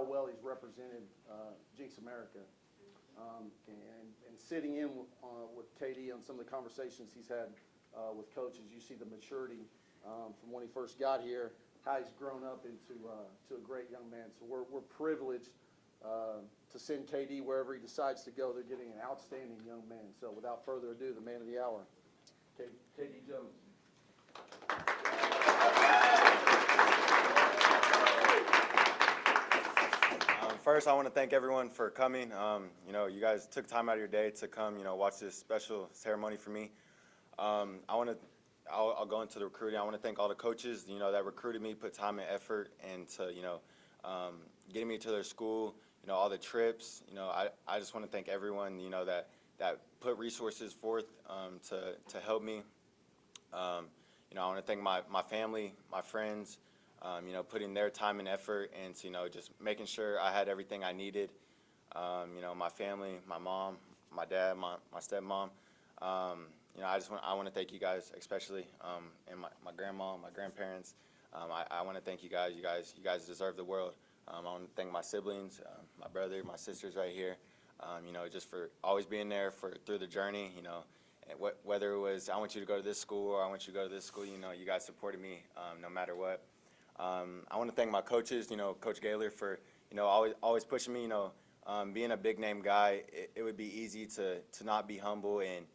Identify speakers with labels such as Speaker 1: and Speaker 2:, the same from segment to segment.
Speaker 1: how well he's represented Jenks America. And sitting in with KD on some of the conversations he's had with coaches, you see the maturity from when he first got here, how he's grown up into to a great young man. So we're privileged to send KD wherever he decides to go. They're getting an outstanding young man. So without further ado, the man of the hour, Kaydin Jones.
Speaker 2: First, I want to thank everyone for coming. You guys took time out of your day to come, watch this special ceremony for me. I'll go into the recruiting. I want to thank all the coaches, that recruited me, put time and effort into, getting me to their school, all the trips. I just want to thank everyone, that put resources forth to help me. I want to thank my family, my friends, putting their time and effort into, just making sure I had everything I needed. My family, my mom, my dad, my stepmom. I want to thank you guys, especially, and my grandma, my grandparents. I want to thank you guys. You guys deserve the world. I want to thank my siblings, my brother, my sisters right here. Just for always being there through the journey. And whether it was I want you to go to this school or I want you to go to this school. You guys supported me no matter what. I want to thank my coaches. Coach Gaylor for always pushing me. Being a big name guy, it would be easy to not be humble and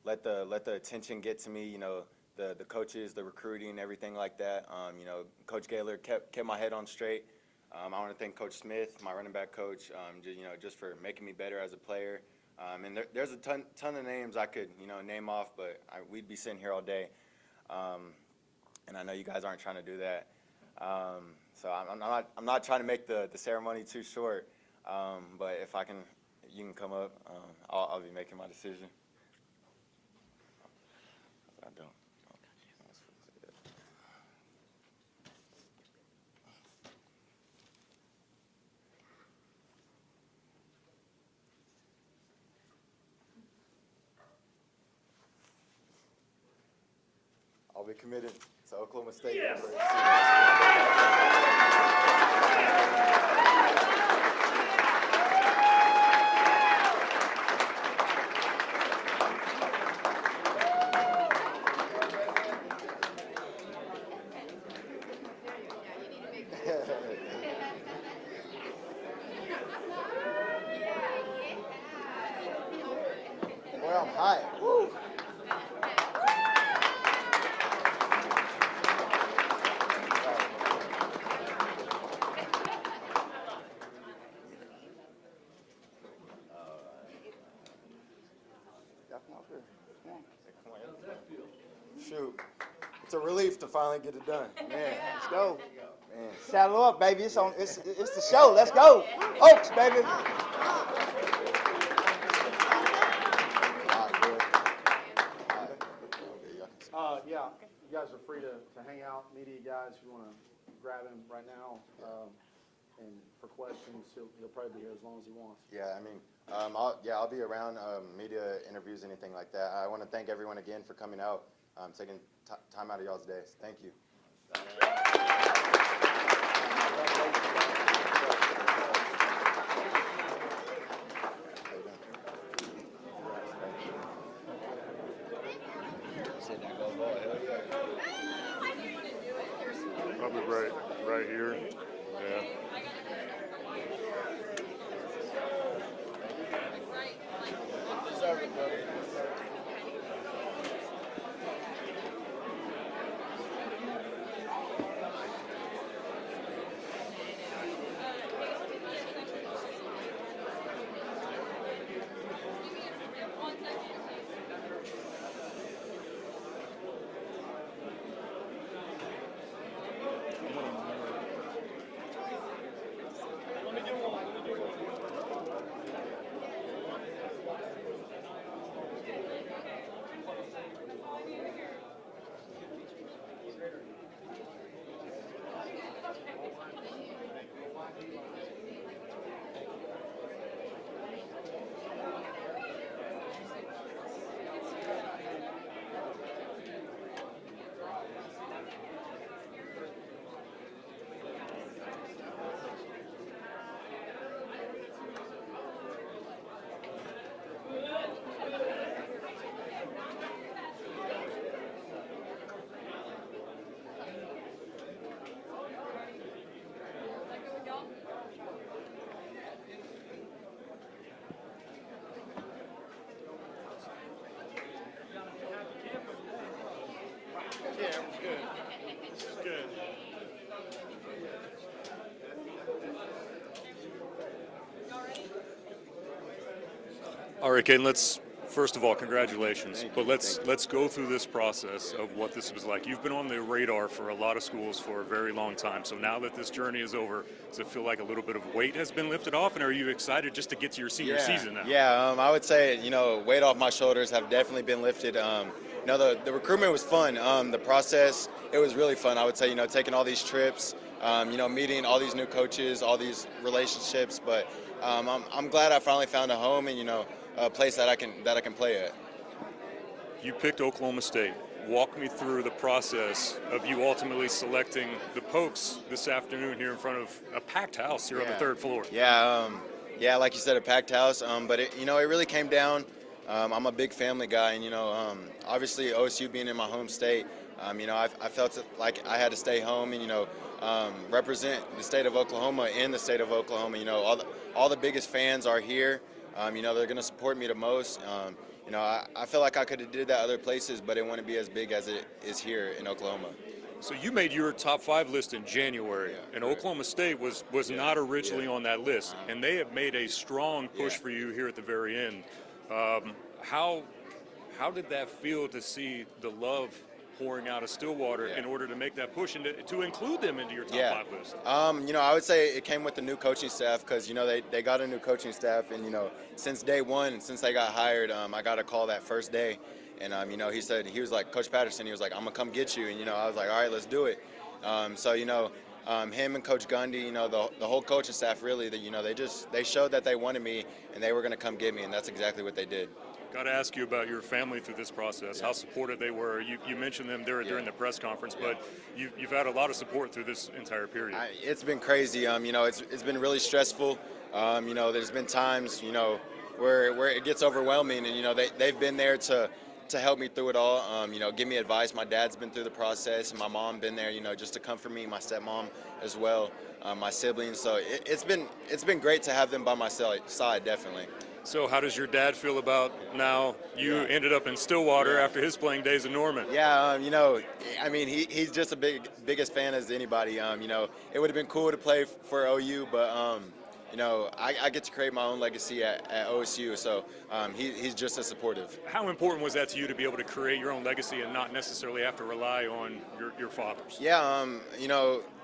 Speaker 2: let the attention get to me. The coaches, the recruiting, everything like that. Coach Gaylor kept my head on straight. I want to thank Coach Smith, my running back coach, just for making me better as a player. And there's a ton of names I could name off, but we'd be sitting here all day. And I know you guys aren't trying to do that. So I'm not trying to make the ceremony too short. But if you can come up, I'll be making my decision. I don't. I'll be committed to Oklahoma State. Yes. Boy, I'm high. Woo. Shoot, it's a relief to finally get it done. Man,
Speaker 3: let's go.
Speaker 2: Man.
Speaker 3: Saddle up, baby. It's the show. Let's go, Oaks, baby.
Speaker 1: Yeah, you guys are free to hang out. Media guys, if you want to grab him right now, and for questions, he'll probably be here as long as he wants.
Speaker 2: Yeah, I'll be around, media interviews, anything like that. I want to thank everyone again for coming out, taking time out of y'all's days. Thank you.
Speaker 4: Probably right here. Yeah.
Speaker 5: All right, Kaydin, first of all, congratulations.
Speaker 2: Thank
Speaker 5: But
Speaker 2: you,
Speaker 5: let's go through this process of what this was like. You've been on the radar for a lot of schools for a very long time. So now that this journey is over, does it feel like a little bit of weight has been lifted off? And are you excited just to get to your senior season now?
Speaker 2: Yeah, I would say, weight off my shoulders have definitely been lifted. The recruitment was fun. The process, it was really fun. I would say, taking all these trips, meeting all these new coaches, all these relationships. But I'm glad I finally found a home and, a place that I can play at.
Speaker 5: You picked Oklahoma State. Walk me through the process of you ultimately selecting the Pokes this afternoon here in front of a packed house here on the third floor.
Speaker 2: Yeah, like you said, a packed house. But it really came down. I'm a big family guy, and obviously OSU being in my home state, I felt like I had to stay home and represent the state of Oklahoma in the state of Oklahoma. All the biggest fans are here. They're going to support me the most. I feel like I could have did that other places, but it wouldn't be as big as it is here in Oklahoma.
Speaker 5: So you made your top 5 list in January, and Oklahoma State was not originally on that list, and they have made a strong push for you here at the very end. How did that feel to see the love pouring out of Stillwater in order to make that push and to include them into your top 5 list?
Speaker 2: I would say it came with the new coaching staff because, they got a new coaching staff. And, since day one, since they got hired, I got a call that first day. And, he was like, Coach Patterson, he was like, I'm going to come get you. And, I was like, all right, let's do it. Him and Coach Gundy, the whole coaching staff really, they showed that they wanted me and they were going to come get me. And that's exactly what they did.
Speaker 5: Got to ask you about your family through this process, how supportive they were. You mentioned them during the press conference, but you've had a lot of support through this entire period.
Speaker 2: It's been crazy. It's been really stressful. There's been times, where it gets overwhelming, and they've been there to help me through it all. Give me advice. My dad's been through the process, and my mom been there, just to comfort me. My stepmom as well, my siblings. So it's been great to have them by my side, definitely.
Speaker 5: So how does your dad feel about now you ended up in Stillwater after his playing days in Norman?
Speaker 2: Yeah, he's just biggest fan as anybody. It would have been cool to play for OU, but I get to create my own legacy at OSU, so he's just as supportive.
Speaker 5: How important was that to you to be able to create your own legacy and not necessarily have to rely on your father's?
Speaker 2: Yeah,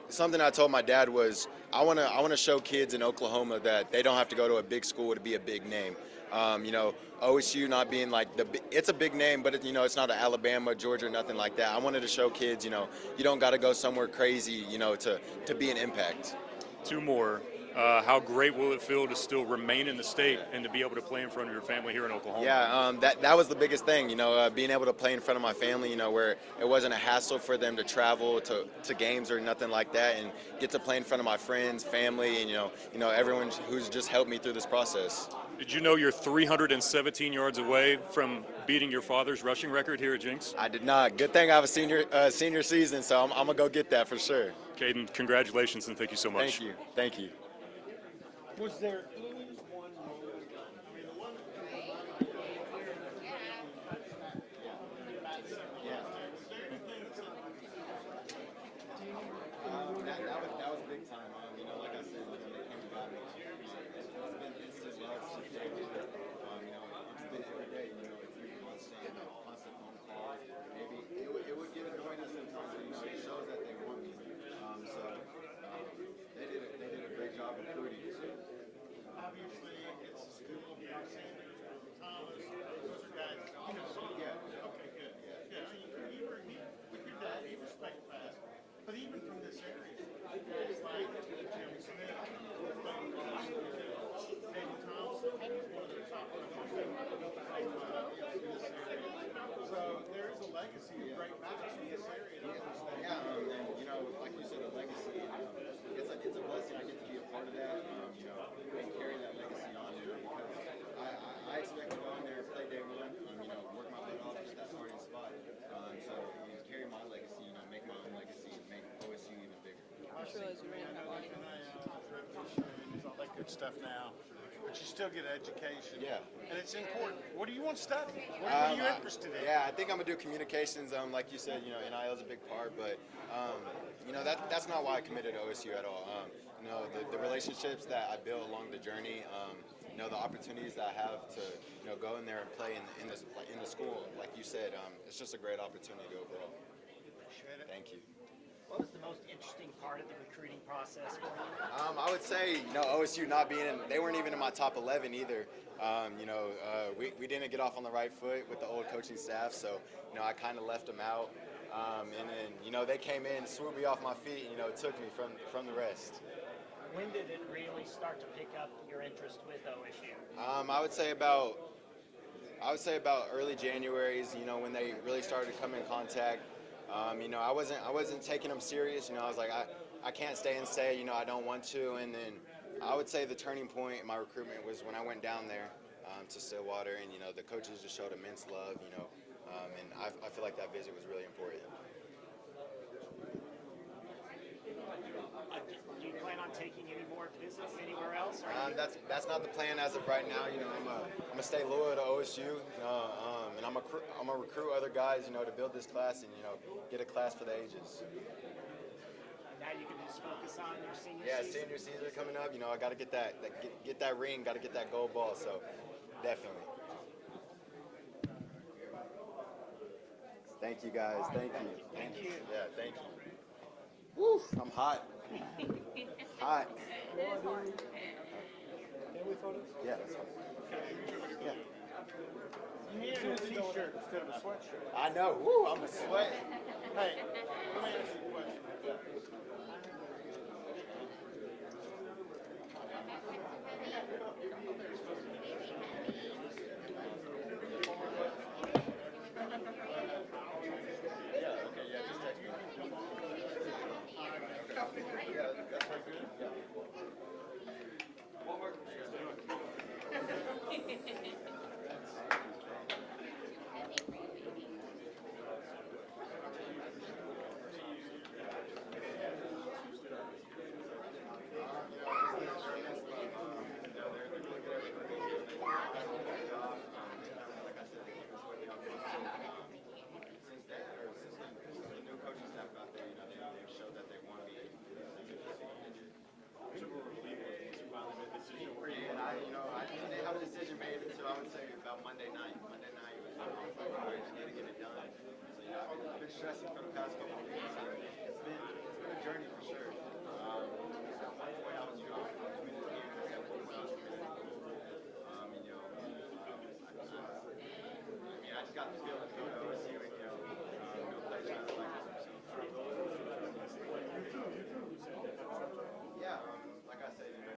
Speaker 2: something I told my dad was I want to show kids in Oklahoma that they don't have to go to a big school to be a big name. OSU not being like it's a big name, but it's not an Alabama, Georgia, nothing like that. I wanted to show kids, you don't got to go somewhere crazy, to be an impact.
Speaker 5: 2 more. How great will it feel to still remain in the state and to be able to play in front of your family here in Oklahoma?
Speaker 2: Yeah, that was the biggest thing, being able to play in front of my family, where it wasn't a hassle for them to travel to games or nothing like that, and get to play in front of my friends, family, and everyone who's just helped me through this process.
Speaker 5: Did you know you're 317 yards away from beating your father's rushing record here at Jenks?
Speaker 2: I did not. Good thing I have a senior season, so I'm going to go get that for sure.
Speaker 5: Kaydin, congratulations, and thank you so much.
Speaker 2: Thank you.
Speaker 6: Was there any one
Speaker 2: That was big time. Like I said, when they came and got me, it's been instant love since day one. It's been every day. It's been constant phone calls. Maybe it would get annoying at some times, but it shows that they want me. They did a great job recruiting.
Speaker 6: obviously it's still Sanders, Thomas, those are guys, okay, good. Yeah, with your dad, he respect fast. But even from this area, guys like Jim Smith, Kaydin Thompson, one of their top runners in this area. So there is a legacy of great backs in this area.
Speaker 2: Yeah, and like you said, a legacy. It's a blessing I get to be a part of that. And carry that legacy on there because I expect to go in there, play day one. Work my butt off to that starting spot. So carry my legacy. Make my own legacy, make OSU even bigger.
Speaker 6: All that good stuff now, but you still get education.
Speaker 2: Yeah.
Speaker 6: And it's important. What do you want to study? What are you interested in?
Speaker 2: Yeah, I think I'm gonna do communications. Like you said, NIL is a big part, but that's not why I committed to OSU at all. The relationships that I built along the journey, you know, the opportunities that I have to, you know, go in there and play in the school, like you said, it's just a great opportunity overall. Thank you.
Speaker 7: What was the most interesting part of the recruiting process for you?
Speaker 2: I would say, you know, OSU not being in, they weren't even in my top 11 either. You know, we didn't get off on the right foot with the old coaching staff, so, you know, I kind of left them out. And then, you know, they came in, swooped me off my feet, and, you know, took me from the rest.
Speaker 7: When did it really start to pick up your interest with OSU?
Speaker 2: I would say about early January's, you know, when they really started to come in contact. You know, I wasn't taking them serious. You know, I was like, I can't stay and say, you know, I don't want to. And then I would say the turning point in my recruitment was when I went down there to Stillwater, and, you know, the coaches just showed immense love, you know, and I feel like that visit was really important.
Speaker 7: Do you plan on taking any more visits anywhere else? Or
Speaker 2: That's not the plan as of right now. You know, I'm gonna stay loyal to OSU, and I'm gonna recruit other guys, you know, to build this class and, you know, get a class for the ages.
Speaker 7: now you can just focus on your senior season?
Speaker 2: Senior season coming up. You know, I got to get that ring, got to get that gold ball. So definitely. Thank you guys. Thank you.
Speaker 7: Thank you.
Speaker 2: Yeah, thank you. Woo, I'm hot. Hot. Yeah, that's fine. Yeah.
Speaker 6: You need a new t-shirt instead of a sweatshirt.
Speaker 2: I know. Woo, I'm sweating.
Speaker 6: Hey, let me ask you a question.
Speaker 2: They have a decision made, so I would say about Monday night. Monday night was I just need to get it done. So, you know, I've been stressing for the past couple of weeks. It's been a journey for sure. At one point I was, you know, committed to games. At one point I was committed to goals. And, you know, I just got the feeling to go to